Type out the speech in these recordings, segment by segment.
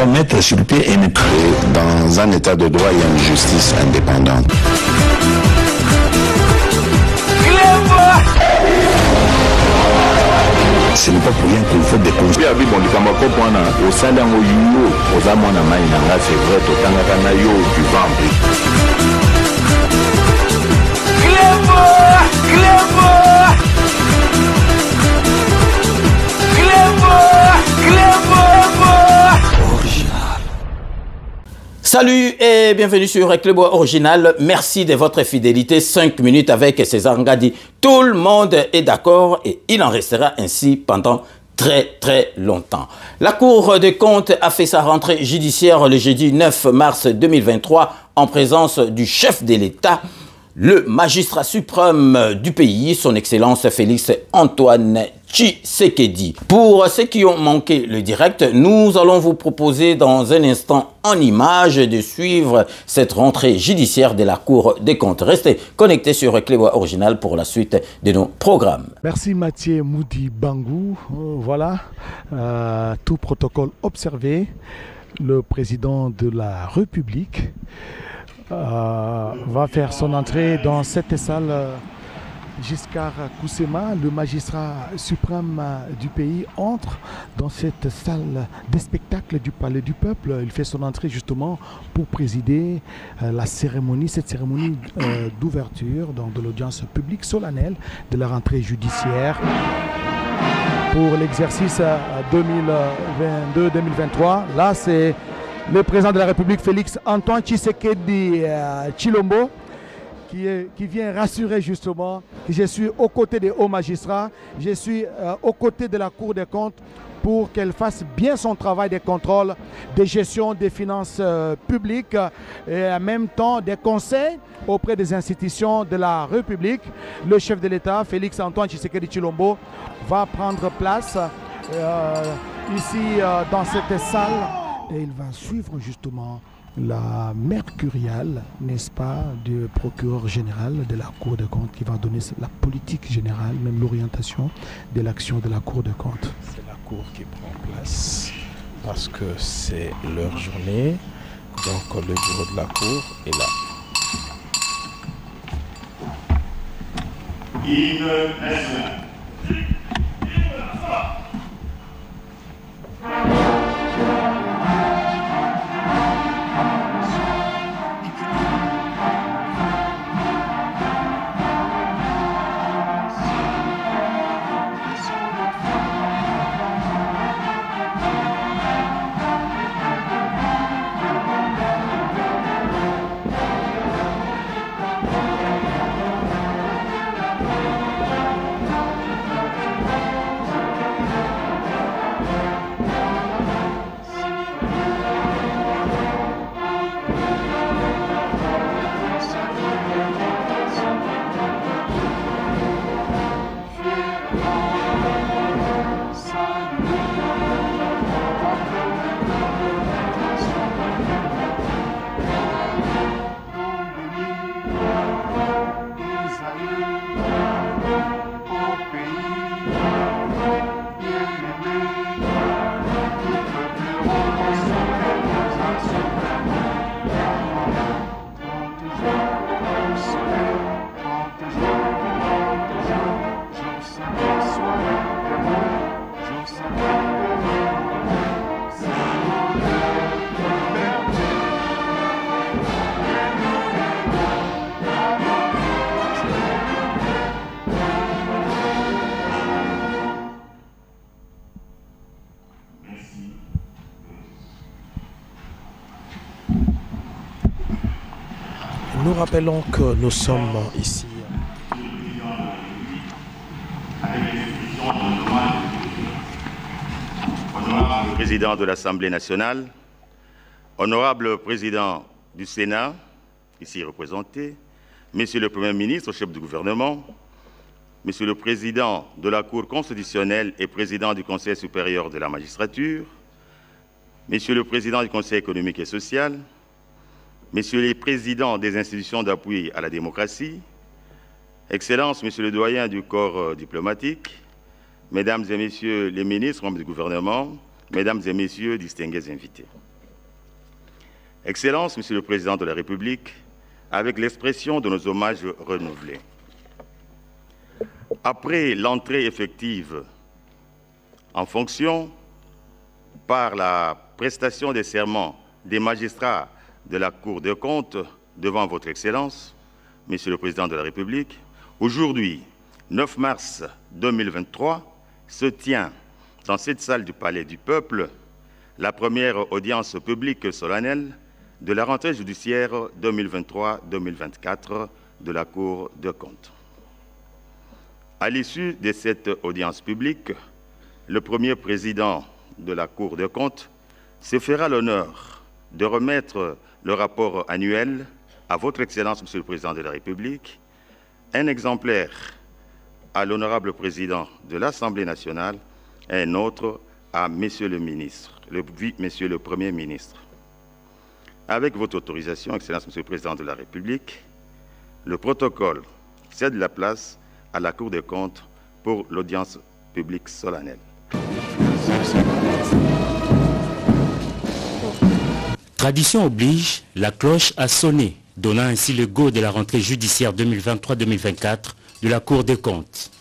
doit mettre sur pied une... Dans un état de droit, il y a une justice indépendante. Ce n'est pas pour rien qu'il faut des conseils. Salut et bienvenue sur Reclebois Original. Merci de votre fidélité. 5 minutes avec César Ngadi. Tout le monde est d'accord et il en restera ainsi pendant très longtemps. La Cour des comptes a fait sa rentrée judiciaire le jeudi 9 mars 2023 en présence du chef de l'État, le magistrat suprême du pays, son Excellence Félix Antoine Tshisekedi. Pour ceux qui ont manqué le direct, nous allons vous proposer dans un instant en image de suivre cette rentrée judiciaire de la Cour des comptes. Restez connectés sur Reclebois Original pour la suite de nos programmes. Merci Mathieu Moudi Bangou. Voilà, tout protocole observé. Le président de la République va faire son entrée dans cette salle. Giscard Koussema, le magistrat suprême du pays, entre dans cette salle de spectacle du Palais du Peuple. Il fait son entrée justement pour présider la cérémonie, cette cérémonie d'ouverture de l'audience publique solennelle de la rentrée judiciaire pour l'exercice 2022-2023. Là, c'est le président de la République, Félix Antoine Tshisekedi Tshilombo, qui vient rassurer justement que je suis aux côtés des hauts magistrats, je suis aux côtés de la Cour des comptes pour qu'elle fasse bien son travail de contrôle, de gestion des finances publiques et en même temps des conseils auprès des institutions de la République. Le chef de l'État, Félix Antoine Tshisekedi Tshilombo, va prendre place ici dans cette salle et il va suivre justement la mercuriale, n'est-ce pas, du procureur général de la Cour des comptes qui va donner la politique générale, même l'orientation de l'action de la Cour des comptes. C'est la Cour qui prend place parce que c'est leur journée, donc le bureau de la Cour est là. Nous rappelons que nous sommes ici. Honorable président de l'Assemblée nationale, honorable président du Sénat, ici représenté, Monsieur le Premier ministre, chef du gouvernement, Monsieur le président de la Cour constitutionnelle et président du Conseil supérieur de la magistrature, Monsieur le président du Conseil économique et social, Messieurs les présidents des institutions d'appui à la démocratie, Excellences, Monsieur le doyen du corps diplomatique, Mesdames et Messieurs les ministres, membres du gouvernement, Mesdames et Messieurs, distingués invités. Excellences, Monsieur le Président de la République, avec l'expression de nos hommages renouvelés. Après l'entrée effective en fonction par la prestation des serments des magistrats de la Cour des comptes devant Votre Excellence, Monsieur le Président de la République, aujourd'hui, 9 mars 2023, se tient dans cette salle du Palais du Peuple la première audience publique solennelle de la rentrée judiciaire 2023-2024 de la Cour des comptes. À l'issue de cette audience publique, le premier président de la Cour des comptes se fera l'honneur de remettre le rapport annuel à Votre Excellence, Monsieur le Président de la République, un exemplaire à l'honorable président de l'Assemblée nationale et un autre à Monsieur le ministre, Monsieur le Premier ministre. Avec votre autorisation, Excellence, Monsieur le Président de la République, le protocole cède la place à la Cour des comptes pour l'audience publique solennelle. Tradition oblige, la cloche a sonné, donnant ainsi le go de la rentrée judiciaire 2023-2024 de la Cour des comptes.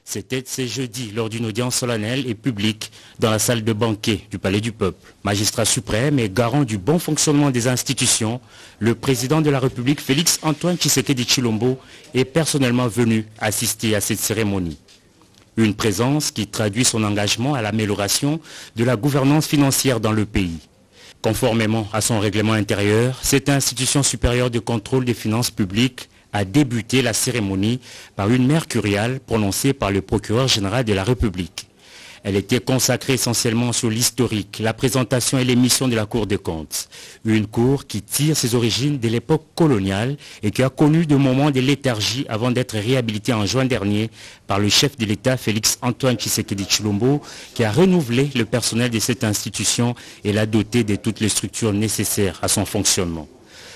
C'était ce jeudi lors d'une audience solennelle et publique dans la salle de banquet du Palais du Peuple. Magistrat suprême et garant du bon fonctionnement des institutions, le président de la République Félix Antoine Tshisekedi Tshilombo est personnellement venu assister à cette cérémonie. Une présence qui traduit son engagement à l'amélioration de la gouvernance financière dans le pays. Conformément à son règlement intérieur, cette institution supérieure de contrôle des finances publiques a débuté la cérémonie par une mercuriale prononcée par le procureur général de la République. Elle était consacrée essentiellement sur l'historique, la présentation et les missions de la Cour des comptes. Une cour qui tire ses origines de l'époque coloniale et qui a connu de moments de léthargie avant d'être réhabilitée en juin dernier par le chef de l'État Félix Antoine Tshisekedi Tshilombo, qui a renouvelé le personnel de cette institution et l'a doté de toutes les structures nécessaires à son fonctionnement.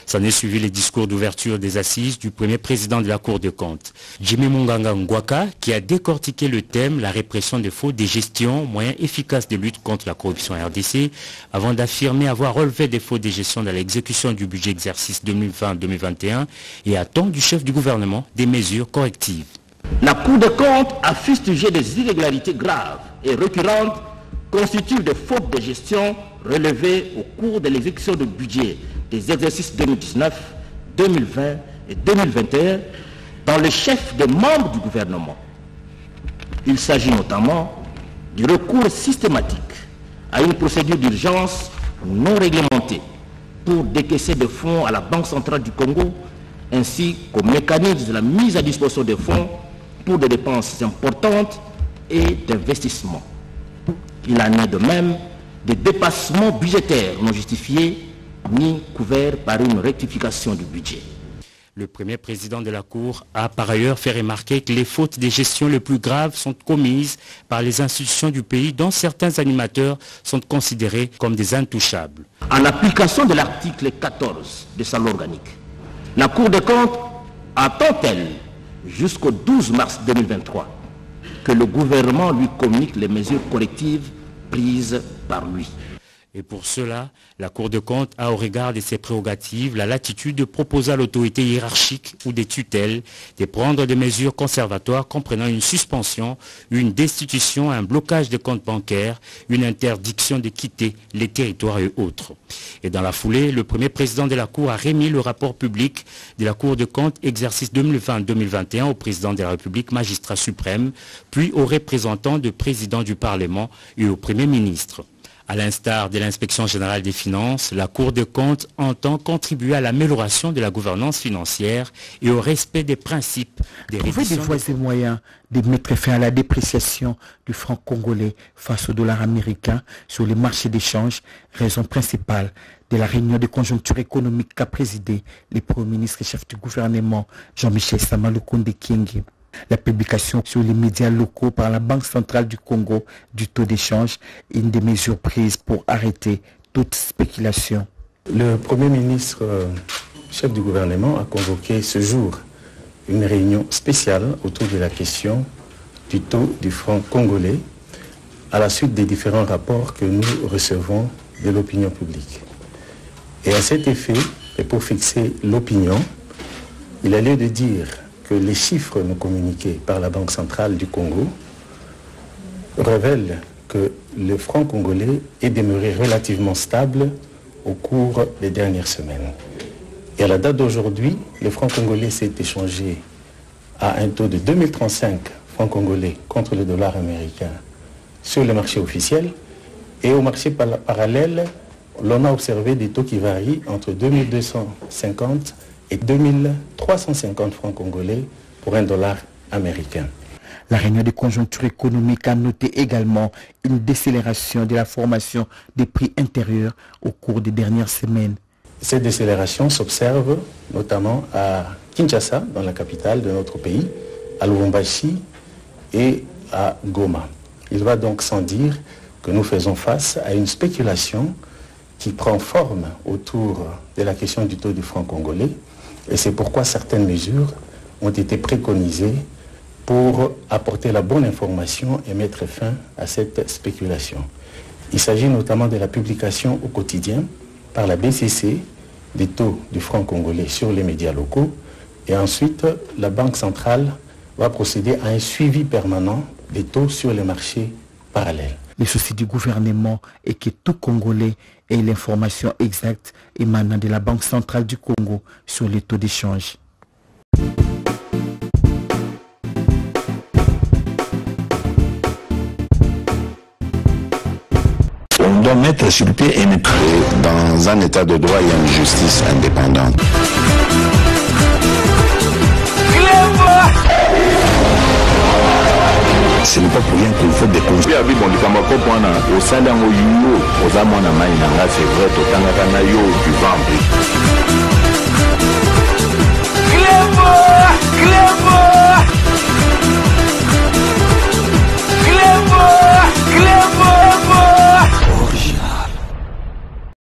S'en est suivi les discours d'ouverture des assises du premier président de la Cour des comptes, Jimmy Munganga Ngwaka, qui a décortiqué le thème « La répression des fraudes et gestion, moyen efficace de lutte contre la corruption en RDC », avant d'affirmer avoir relevé des fraudes et gestion dans l'exécution du budget exercice 2020-2021 et attend du chef du gouvernement des mesures correctives. La Cour des comptes a fustigé des irrégularités graves et récurrentes constitutives de fautes de gestion relevées au cours de l'exécution du budget des exercices 2019, 2020 et 2021 dans le chef des membres du gouvernement. Il s'agit notamment du recours systématique à une procédure d'urgence non réglementée pour décaisser des fonds à la Banque centrale du Congo ainsi qu'au mécanisme de la mise à disposition des fonds pour des dépenses importantes et d'investissement. Il en est de même des dépassements budgétaires non justifiés ni couverts par une rectification du budget. Le premier président de la Cour a par ailleurs fait remarquer que les fautes de gestion les plus graves sont commises par les institutions du pays dont certains animateurs sont considérés comme des intouchables. En application de l'article 14 de sa loi organique, la Cour des comptes attend-elle jusqu'au 12 mars 2023 que le gouvernement lui communique les mesures correctives prises par lui. Et pour cela, la Cour des comptes a au regard de ses prérogatives la latitude de proposer à l'autorité hiérarchique ou des tutelles de prendre des mesures conservatoires comprenant une suspension, une destitution, un blocage des comptes bancaires, une interdiction de quitter les territoires et autres. Et dans la foulée, le premier président de la Cour a remis le rapport public de la Cour des comptes exercice 2020-2021 au président de la République, magistrat suprême, puis aux représentants du président du Parlement et au Premier ministre. À l'instar de l'Inspection générale des finances, la Cour des comptes entend contribuer à l'amélioration de la gouvernance financière et au respect des principes des Trouver des voies et moyens de mettre fin à la dépréciation du franc congolais face au dollar américain sur les marchés d'échange, raison principale de la réunion de conjoncture économique qu'a présidé le Premier ministre et chef du gouvernement Jean-Michel Sama Lukonde Kyenge. La publication sur les médias locaux par la Banque centrale du Congo du taux d'échange est une des mesures prises pour arrêter toute spéculation. Le Premier ministre, chef du gouvernement, a convoqué ce jour une réunion spéciale autour de la question du taux du franc congolais à la suite des différents rapports que nous recevons de l'opinion publique. Et à cet effet, et pour fixer l'opinion, il a lieu de dire que les chiffres nous communiqués par la Banque centrale du Congo révèlent que le franc congolais est demeuré relativement stable au cours des dernières semaines. Et à la date d'aujourd'hui, le franc congolais s'est échangé à un taux de 2035 francs congolais contre le dollar américain sur le marché officiel. Et au marché parallèle, l'on a observé des taux qui varient entre 2250 et 2350 francs congolais pour un dollar américain. La réunion de conjoncture économique a noté également une décélération de la formation des prix intérieurs au cours des dernières semaines. Cette décélération s'observe notamment à Kinshasa, dans la capitale de notre pays, à Lubumbashi et à Goma. Il va donc sans dire que nous faisons face à une spéculation qui prend forme autour de la question du taux du franc congolais. Et c'est pourquoi certaines mesures ont été préconisées pour apporter la bonne information et mettre fin à cette spéculation. Il s'agit notamment de la publication au quotidien par la BCC des taux du franc congolais sur les médias locaux. Et ensuite, la Banque centrale va procéder à un suivi permanent des taux sur les marchés parallèles. Le souci du gouvernement est que tout Congolais ait l'information exacte émanant de la Banque centrale du Congo sur les taux d'échange. On doit mettre sur pied et mettre dans un état de droit et une justice indépendante. Ce n'est pas pour rien qu'il faut des causes. Au sein d'un c'est vrai, tu